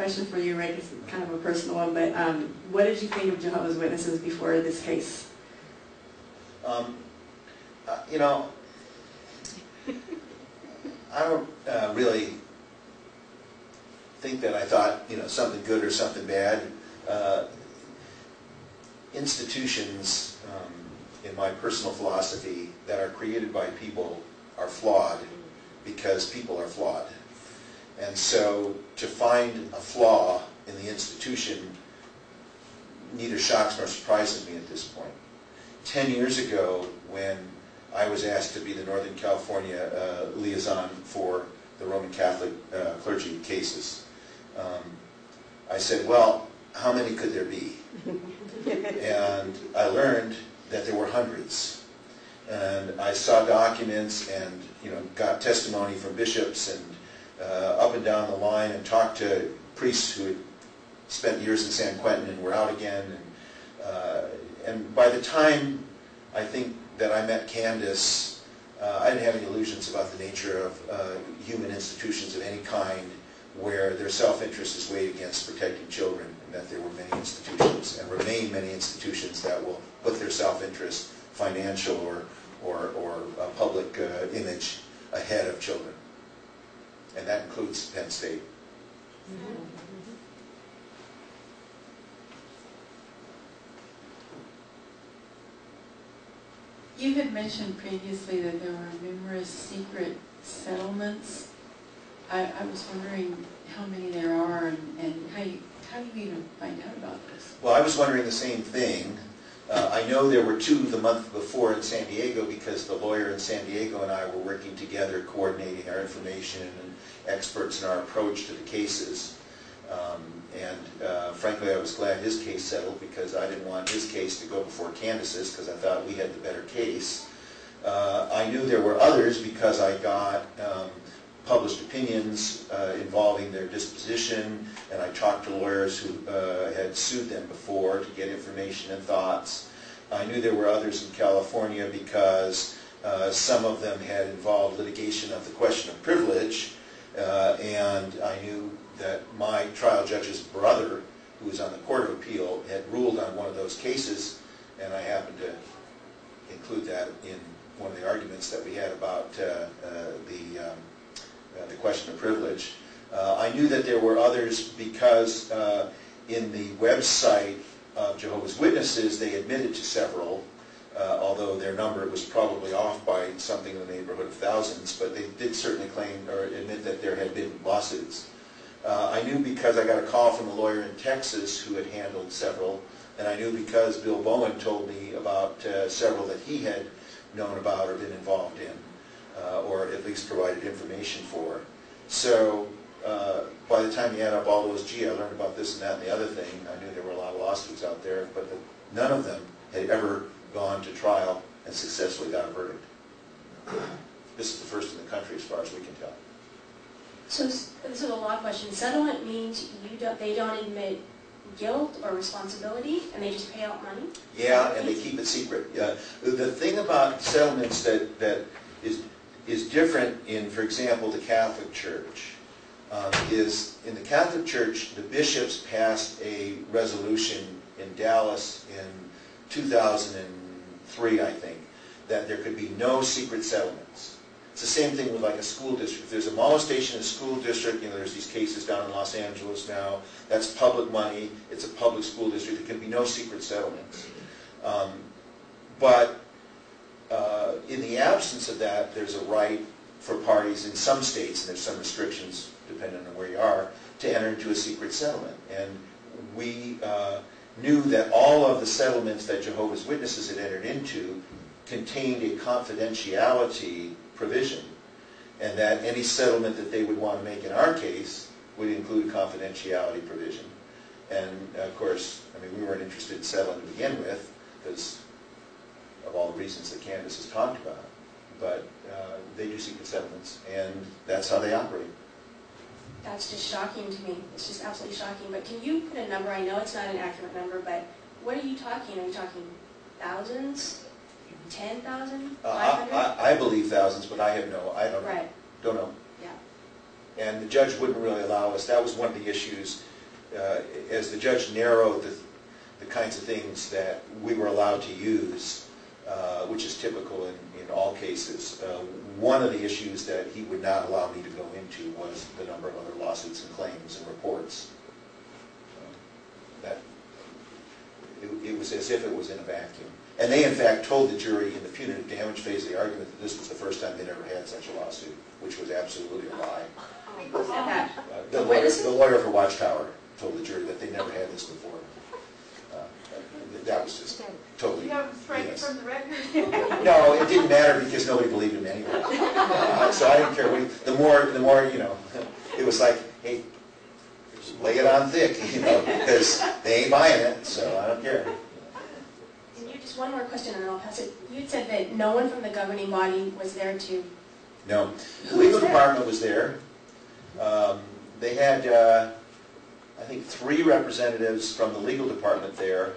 question for you, Ray. It's kind of a personal one, but what did you think of Jehovah's Witnesses before this case? You know, I don't really think that I thought, you know, something good or something bad. Institutions, in my personal philosophy, that are created by people are flawed because people are flawed. And so to find a flaw in the institution neither shocks nor surprises me at this point. 10 years ago, when I was asked to be the Northern California liaison for the Roman Catholic clergy cases, I said, well, how many could there be? And I learned that there were hundreds. And I saw documents and, you know, got testimony from bishops and up and down the line, and talked to priests who had spent years in San Quentin and were out again. And by the time I think that I met Candace, I didn't have any illusions about the nature of human institutions of any kind where their self-interest is weighed against protecting children, and that there were many institutions and remain many institutions that will put their self-interest, financial or public image, ahead of children. And that includes Penn State. Mm-hmm. You had mentioned previously that there were numerous secret settlements. I was wondering how many there are and how do you even find out about this? Well, I was wondering the same thing. I know there were 2 the month before in San Diego because the lawyer in San Diego and I were working together, coordinating our information and experts in our approach to the cases. Frankly, I was glad his case settled because I didn't want his case to go before Candace's because I thought we had the better case. I knew there were others because I got published opinions involving their disposition, and I talked to lawyers who had sued them before to get information and thoughts. I knew there were others in California because some of them had involved litigation of the question of privilege, and I knew that my trial judge's brother, who was on the Court of Appeal, had ruled on one of those cases, and I happened to include that in one of the arguments that we had about the question of privilege. I knew that there were others because in the website of Jehovah's Witnesses they admitted to several, although their number was probably off by something in the neighborhood of thousands, but they did certainly claim or admit that there had been lawsuits. I knew because I got a call from a lawyer in Texas who had handled several, and I knew because Bill Bowen told me about several that he had known about or been involved in, or at least provided information for. So by the time you add up all those, gee, I learned about this and that and the other thing, I knew there were a lot of lawsuits out there, but none of them had ever gone to trial and successfully got a verdict. This is the first in the country as far as we can tell. So this is a law question. Settlement means they don't admit guilt or responsibility, and they just pay out money? Yeah, and they keep it secret. The thing about settlements that is different in, for example, the Catholic Church, is in the Catholic Church, the bishops passed a resolution in Dallas in 2003, I think, that there could be no secret settlements. It's the same thing with like a school district. If there's a molestation in a school district, you know, there's these cases down in Los Angeles now, that's public money, it's a public school district, there can be no secret settlements. But in the absence of that, there's a right for parties in some states, and there's some restrictions depending on where you are, to enter into a secret settlement. And we knew that all of the settlements that Jehovah's Witnesses had entered into contained a confidentiality provision, and that any settlement that they would want to make in our case would include a confidentiality provision. And of course, I mean, we weren't interested in settling to begin with because of all the reasons that Candace has talked about. But they do secret settlements, and that's how they operate. That's just shocking to me. It's just absolutely shocking. But can you put a number? I know it's not an accurate number, but what are you talking? Are you talking thousands? 10,000? 500? I believe thousands, but I don't know. Right. Don't know. Yeah. And the judge wouldn't really allow us. That was one of the issues. As the judge narrowed the kinds of things that we were allowed to use, which is typical in all cases, one of the issues that he would not allow me to go into was the number of other lawsuits and claims and reports. It was as if it was in a vacuum. And they, in fact, told the jury in the punitive damage phase of the argument that this was the first time they'd ever had such a lawsuit, which was absolutely a lie. Who said that? The lawyer for WatchTower told the jury that they never had this before. That was just totally. You have him strike it from the record? No, it didn't matter because nobody believed him anyway. So I didn't care. The more, you know, it was like, hey, lay it on thick, you know, because they ain't buying it, so I don't care. And you, just one more question and then I'll pass it. You said that no one from the governing body was there to... No. The legal department was there. They had, I think, 3 representatives from the legal department there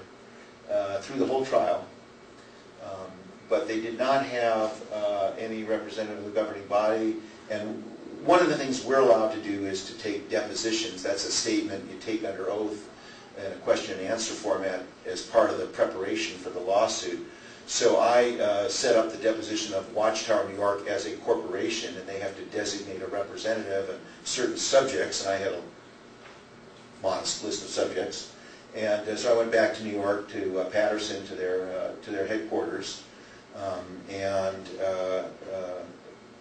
through the whole trial. But they did not have any representative of the governing body. And one of the things we're allowed to do is to take depositions. That's a statement you take under oath in a question and answer format as part of the preparation for the lawsuit. So I set up the deposition of WatchTower New York as a corporation, and they have to designate a representative and certain subjects, and I had a modest list of subjects. And so I went back to New York, to Patterson, to their headquarters, and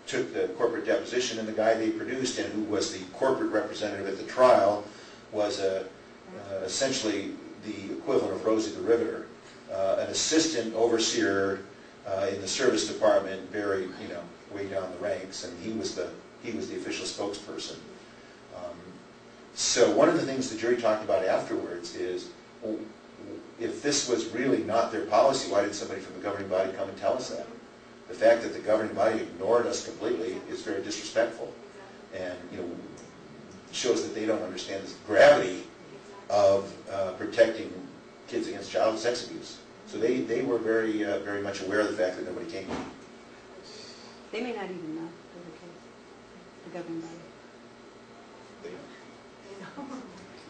took the corporate deposition, and the guy they produced, and who was the corporate representative at the trial, was essentially the equivalent of Rosie the Riveter, an assistant overseer in the service department, very, you know, way down the ranks, and he was the official spokesperson. So one of the things the jury talked about afterwards is, well, if this was really not their policy, why did somebody from the governing body come and tell us that? The fact that the governing body ignored us completely is very disrespectful, and, you know, shows that they don't understand the gravity of protecting kids against child sex abuse. So they were very very much aware of the fact that nobody came. They may not even know the governing body. They don't.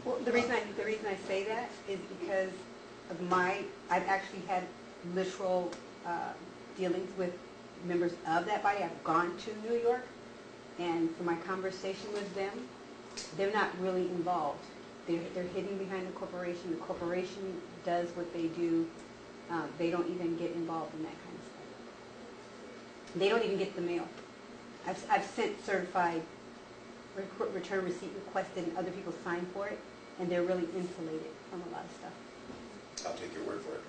Well, the reason I say that is because of I've actually had literal dealings with members of that body. I've gone to New York, and from my conversation with them, they're not really involved. They're hidden behind the corporation. The corporation does what they do. They don't even get involved in that kind of stuff. They don't even get the mail. I've sent certified return receipt requested, and other people sign for it, and they're really insulated from a lot of stuff. I'll take your word for it.